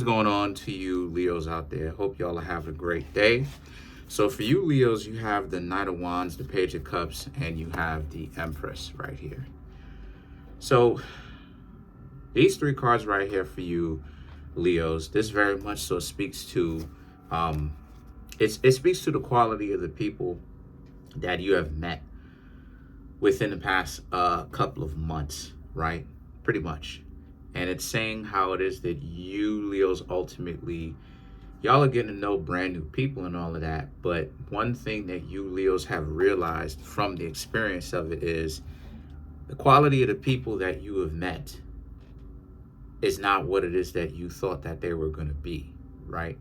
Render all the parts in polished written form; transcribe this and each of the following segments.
What's going on to you Leos out there? Hope y'all are having a great day. So for you Leos, you have the Knight of Wands, the Page of Cups, and you have the Empress right here. So these three cards right here for you Leos, this very much so speaks to it speaks to the quality of the people that you have met within the past couple of months, right? Pretty much. And it's saying how it is that you Leos ultimately, y'all are getting to know brand new people and all of that. But one thing that you Leos have realized from the experience of it is the quality of the people that you have met is not what it is that you thought that they were going to be, right?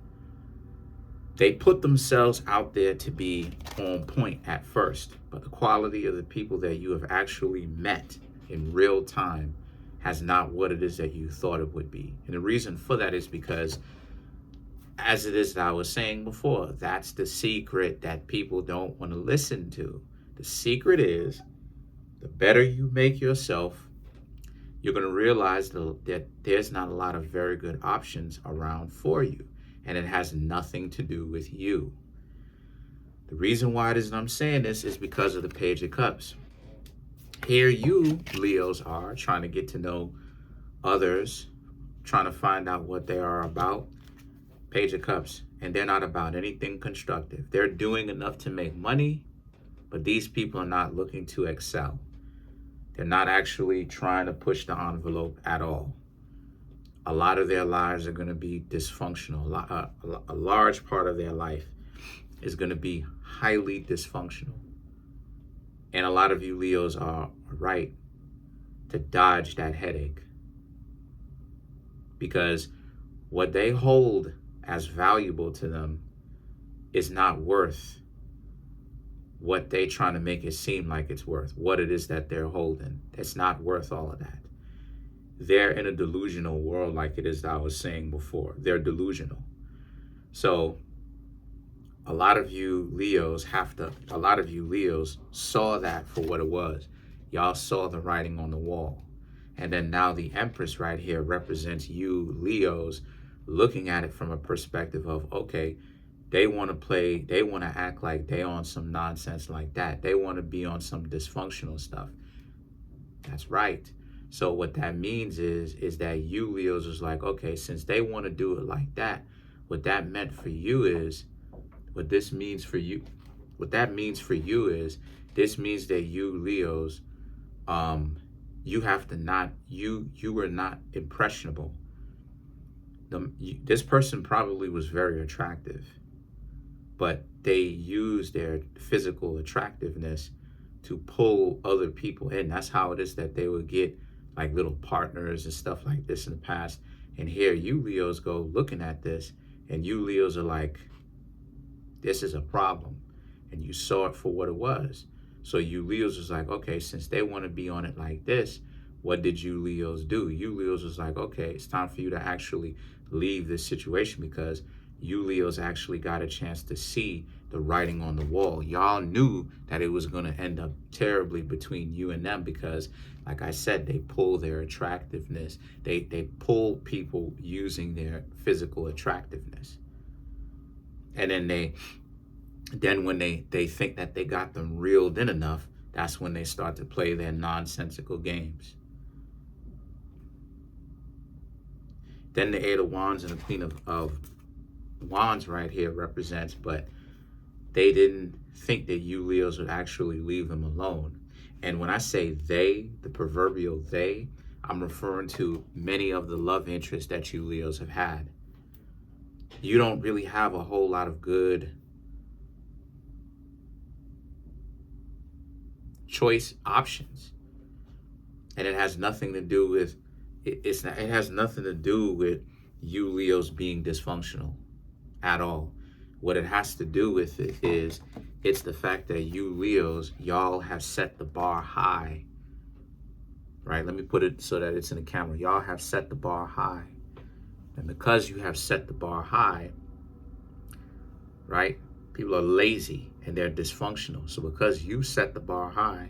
They put themselves out there to be on point at first, but the quality of the people that you have actually met in real time has not what it is that you thought it would be. And the reason for that is because, as it is that I was saying before, that's the secret that people don't want to listen to. The secret is the better you make yourself, you're going to realize that there's not a lot of very good options around for you. And it has nothing to do with you. The reason why it is I'm saying this is because of the Page of Cups. Here you, Leos, are trying to get to know others, trying to find out what they are about. Page of Cups. And they're not about anything constructive. They're doing enough to make money, but these people are not looking to excel. They're not actually trying to push the envelope at all. A lot of their lives are going to be dysfunctional. A large part of their life is going to be highly dysfunctional. And a lot of you Leos are right to dodge that headache. Because what they hold as valuable to them is not worth what they trying to make it seem like it's worth. What it is that they're holding. It's not worth all of that. They're in a delusional world, like it is that I was saying before. They're delusional. So a lot of you Leos saw that for what it was. Y'all saw the writing on the wall. And then now the Empress right here represents you Leos looking at it from a perspective of, okay, they want to act like they on some nonsense like that. They want to be on some dysfunctional stuff. That's right. So what that means is that you Leos is like, okay, since they want to do it like that, what that meant for you is, what that means for you is, this means that you Leos, you have to not, you are not impressionable. This person probably was very attractive, but they use their physical attractiveness to pull other people in. That's how it is that they would get like little partners and stuff like this in the past. And here you Leos go looking at this, and you Leos are like, this is a problem. And you saw it for what it was. So you Leos was like, okay, since they want to be on it like this, what did you Leos do? You Leos was like, okay, it's time for you to actually leave this situation, because you Leos actually got a chance to see the writing on the wall. Y'all knew that it was going to end up terribly between you and them, because like I said, they pull their attractiveness. They pull people using their physical attractiveness. And then when they think that they got them reeled in enough, that's when they start to play their nonsensical games. Then the Eight of Wands and the Queen of Wands right here represents, but they didn't think that you Leos would actually leave them alone. And when I say they, the proverbial they, I'm referring to many of the love interests that you Leos have had. You don't really have a whole lot of good choice options. And it has nothing to do with, it has nothing to do with you Leos being dysfunctional at all. What it has to do with it is, it's the fact that you Leos, y'all have set the bar high, right? Let me put it so that it's in the camera. Y'all have set the bar high. And because you have set the bar high, right? People are lazy and they're dysfunctional. So because you set the bar high,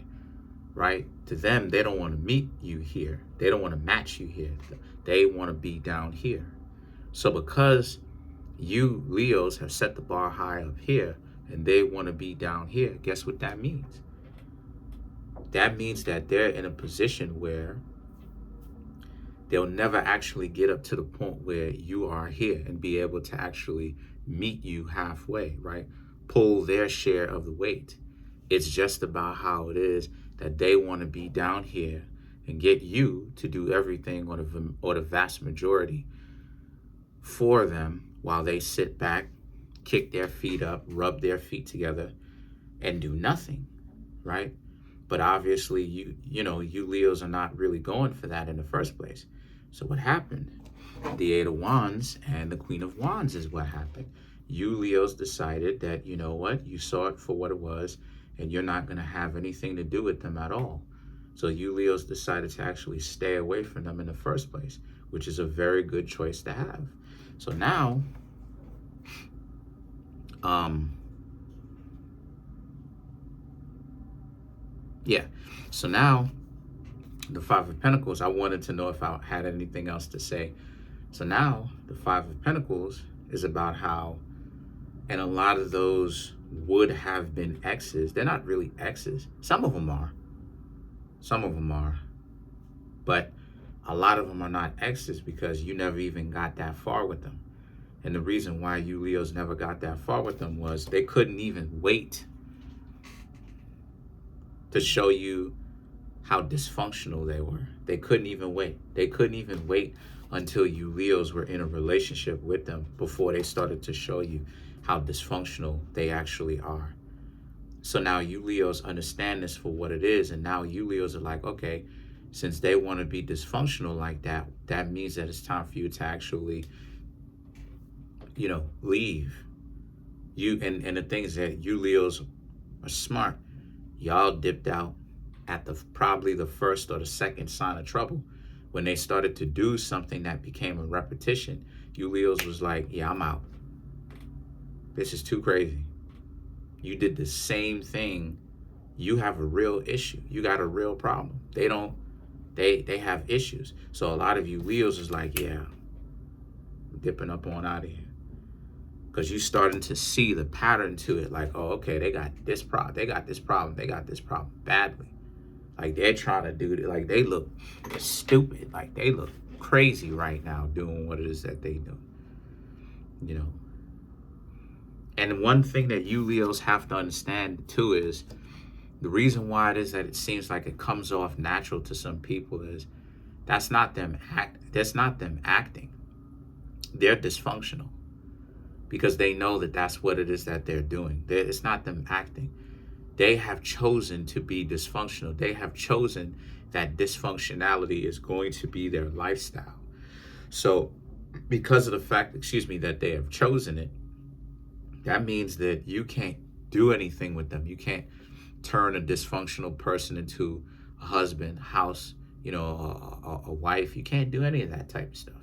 right? To them, they don't want to meet you here. They don't want to match you here. They want to be down here. So because you Leos have set the bar high up here and they want to be down here, guess what that means? That means that they're in a position where they'll never actually get up to the point where you are here and be able to actually meet you halfway, right? Pull their share of the weight. It's just about how it is that they want to be down here and get you to do everything or the vast majority for them while they sit back, kick their feet up, rub their feet together, and do nothing, right? But obviously, you Leos are not really going for that in the first place. So what happened? The Eight of Wands and the Queen of Wands is what happened. You Leos decided that, you know what, you saw it for what it was, and you're not going to have anything to do with them at all. So you Leos decided to actually stay away from them in the first place, which is a very good choice to have. So now, so now the Five of Pentacles, I wanted to know if I had anything else to say. So now the Five of Pentacles is about how, and a lot of those would have been exes. They're not really exes. Some of them are. But a lot of them are not exes because you never even got that far with them. And the reason why you Leos never got that far with them was they couldn't even wait to show you how dysfunctional they were. They couldn't even wait. They couldn't even wait until you Leos were in a relationship with them before they started to show you how dysfunctional they actually are. So now you Leos understand this for what it is, and now you Leos are like, okay, since they want to be dysfunctional like that, that means that it's time for you to actually, leave. And the thing is that you Leos are smart. Y'all dipped out at probably the first or the second sign of trouble. When they started to do something that became a repetition, you Leos was like, yeah, I'm out. This is too crazy. You did the same thing. You have a real issue. You got a real problem. They have issues. So a lot of you Leos is like, yeah, I'm dipping up on out of here. Because you starting to see the pattern to it. Like, oh, okay, they got this problem. They got this problem. They got this problem badly. Like they're trying to do it. Like they look stupid. Like they look crazy right now doing what it is that they do. And one thing that you Leos have to understand too is the reason why it is that it seems like it comes off natural to some people is that's not them acting. They're dysfunctional because they know that that's what it is that they're doing. It's not them acting. They have chosen to be dysfunctional. They have chosen that dysfunctionality is going to be their lifestyle. So because of the fact, that they have chosen it, that means that you can't do anything with them. You can't turn a dysfunctional person into a husband, house, a wife. You can't do any of that type of stuff.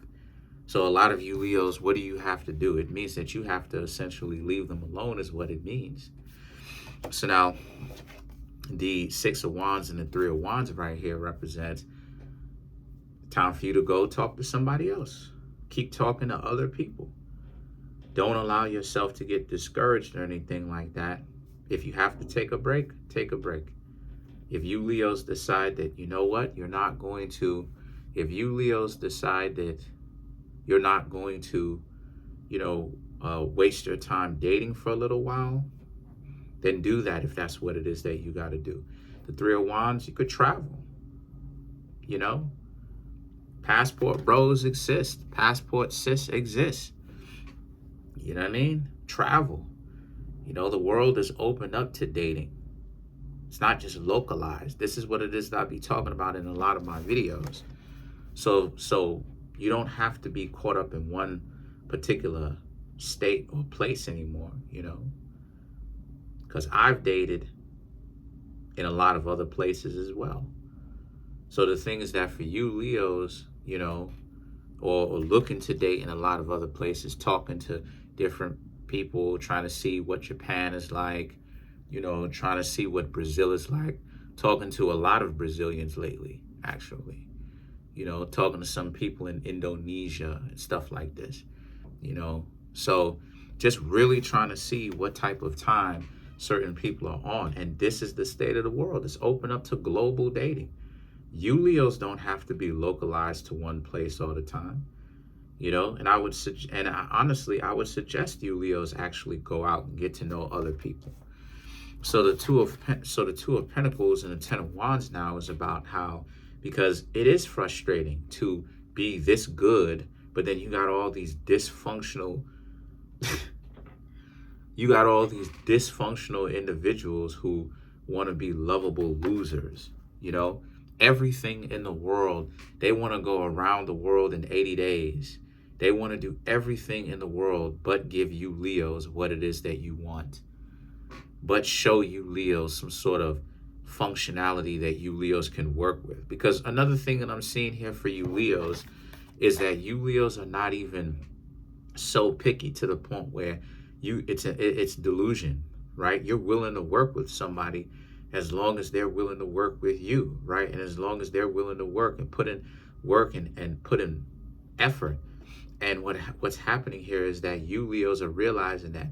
So a lot of you Leos, what do you have to do? It means that you have to essentially leave them alone is what it means. So now the Six of Wands and the Three of Wands right here represents time for you to go talk to somebody else. Keep talking to other people. Don't allow yourself to get discouraged or anything like that. If you have to take a break, take a break. If you Leos decide that, you know what, you're not going to, if you Leos decide that you're not going to, waste your time dating for a little while, then do that if that's what it is that you got to do. The Three of Wands, you could travel, Passport bros exist. Passport sis exists. You know what I mean? Travel. The world is opened up to dating. It's not just localized. This is what it is that I'll be talking about in a lot of my videos. So you don't have to be caught up in one particular state or place anymore, because I've dated in a lot of other places as well. So the thing is that for you Leos, or looking to date in a lot of other places, talking to different people, trying to see what Japan is like, trying to see what Brazil is like, talking to a lot of Brazilians lately, actually, talking to some people in Indonesia and stuff like this. you know. So just really trying to see what type of time certain people are on. And this is the state of the world. It's open up to global dating. You Leos don't have to be localized to one place all the time, you know. And honestly, I would suggest you Leos actually go out and get to know other people. So the two of Pentacles and the Ten of Wands now is about how, because it is frustrating to be this good, but then you got all these dysfunctional individuals who want to be lovable losers, you know. Everything in the world, they want to go around the world in 80 days. They want to do everything in the world but give you Leos what it is that you want, but show you Leos some sort of functionality that you Leos can work with. Because another thing that I'm seeing here for you Leos is that you Leos are not even so picky to the point where it's delusion, right? You're willing to work with somebody as long as they're willing to work with you, right? And as long as they're willing to work and put in work and put in effort. And what's happening here is that you Leos are realizing that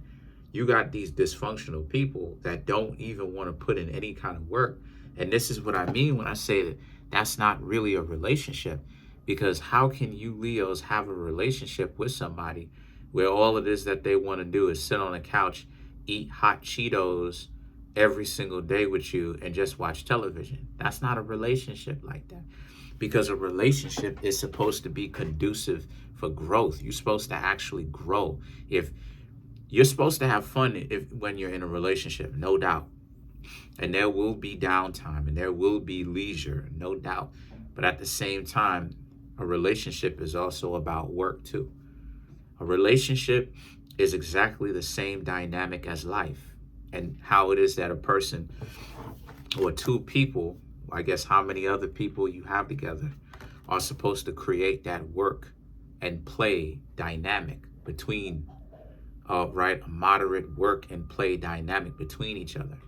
you got these dysfunctional people that don't even want to put in any kind of work. And this is what I mean when I say that that's not really a relationship. Because how can you Leos have a relationship with somebody where all it is that they want to do is sit on a couch, eat hot Cheetos every single day with you, and just watch television? That's not a relationship like that. Because a relationship is supposed to be conducive for growth. You're supposed to actually grow. If you're supposed to have fun when you're in a relationship, no doubt. And there will be downtime and there will be leisure, no doubt. But at the same time, a relationship is also about work too. A relationship is exactly the same dynamic as life, and how it is that a person or two people, I guess how many other people you have together, are supposed to create that work and play dynamic between, right, a moderate work and play dynamic between each other.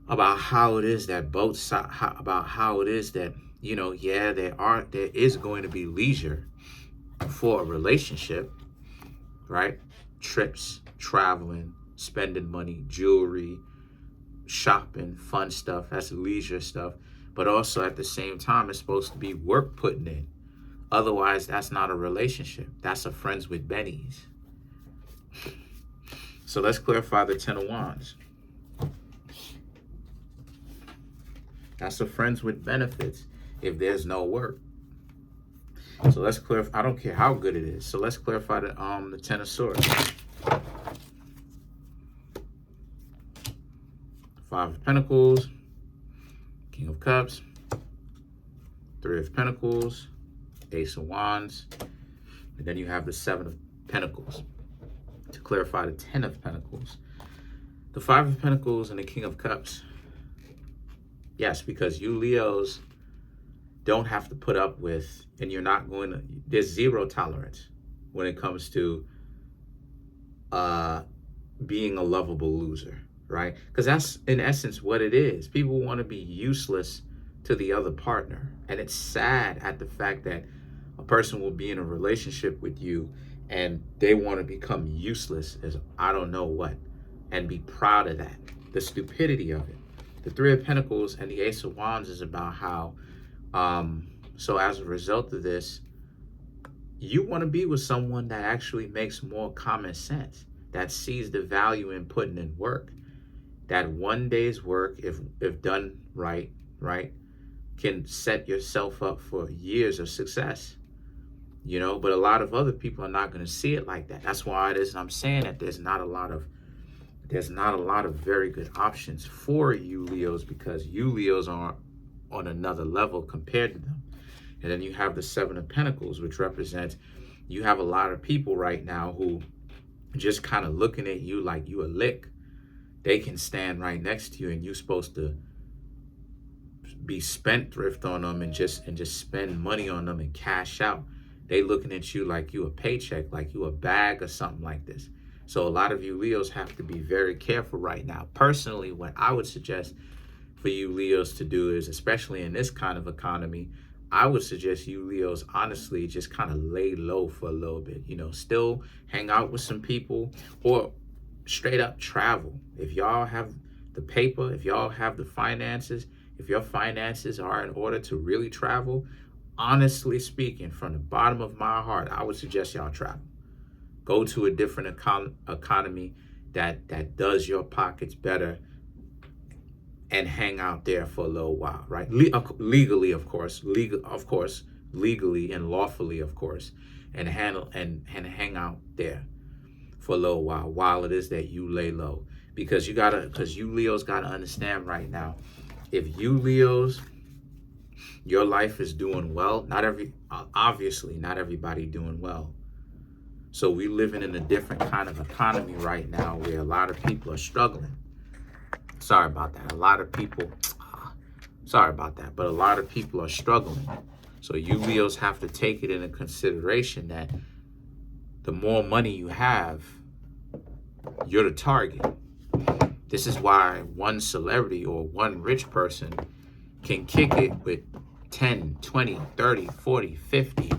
About how it is that both sides, about how it is that, you know, yeah, there is going to be leisure for a relationship, right? Trips, traveling, spending money, jewelry, shopping, fun stuff. That's leisure stuff. But also at the same time, it's supposed to be work putting in. Otherwise, that's not a relationship. That's a friends with bennies. So let's clarify the Ten of Wands. That's a friends with benefits if there's no work. So let's clarify. I don't care how good it is. So let's clarify the Ten of Swords. Five of Pentacles, King of Cups, Three of Pentacles, Ace of Wands, and then you have the Seven of Pentacles. To clarify the Ten of Pentacles, the Five of Pentacles and the King of Cups. Yes, because you Leos don't have to put up with, and you're not going to, there's zero tolerance when it comes to being a lovable loser, right? Because that's in essence what it is. People want to be useless to the other partner. And it's sad at the fact that a person will be in a relationship with you and they want to become useless as I don't know what, and be proud of that, the stupidity of it. The Three of Pentacles and the Ace of Wands is about how, so as a result of this, you want to be with someone that actually makes more common sense, that sees the value in putting in work, that one day's work, if done right, can set yourself up for years of success, you know. But a lot of other people are not going to see it like that. That's why it is I'm saying that there's not a lot of very good options for you Leos, because you Leos are on another level compared to them. And then you have the Seven of Pentacles, which represents you have a lot of people right now who just kind of looking at you like you a lick. They can stand right next to you and you're supposed to be spendthrift on them and just spend money on them and cash out. They looking at you like you a paycheck, like you a bag or something like this. So a lot of you Leos have to be very careful right now. Personally, what I would suggest for you Leos to do is, especially in this kind of economy, I would suggest you Leos honestly just kind of lay low for a little bit, still hang out with some people, or straight up travel. If y'all have the paper, if y'all have the finances, if your finances are in order to really travel, honestly speaking, from the bottom of my heart, I would suggest y'all travel. Go to a different economy that does your pockets better, and hang out there for a little while, right? Legally, of course, legally and lawfully, of course, and hang out there for a little while it is that you lay low, because you Leos gotta understand right now, if you Leos, your life is doing well, obviously not everybody doing well. So we living in a different kind of economy right now where a lot of people are struggling. Sorry about that. But a lot of people are struggling. So you Leos have to take it into consideration that the more money you have, you're the target. This is why one celebrity or one rich person can kick it with 10, 20, 30, 40, 50.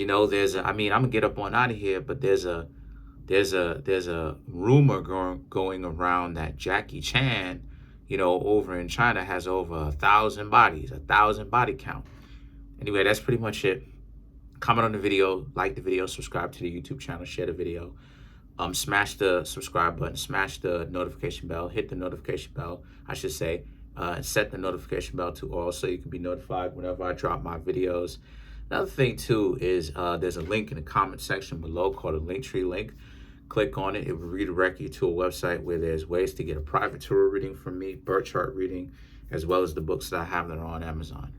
I'm gonna get up on out of here, but there's a rumor going around that Jackie Chan, over in China has over 1,000 bodies, 1,000 body count. Anyway, that's pretty much it. Comment on the video, like the video, subscribe to the YouTube channel, share the video. Smash the subscribe button, smash the notification bell, hit the notification bell, I should say, and set the notification bell to all so you can be notified whenever I drop my videos. Another thing too is there's a link in the comment section below called a Linktree link. Click on it. It will redirect you to a website where there's ways to get a private tarot reading from me, birth chart reading, as well as the books that I have that are on Amazon.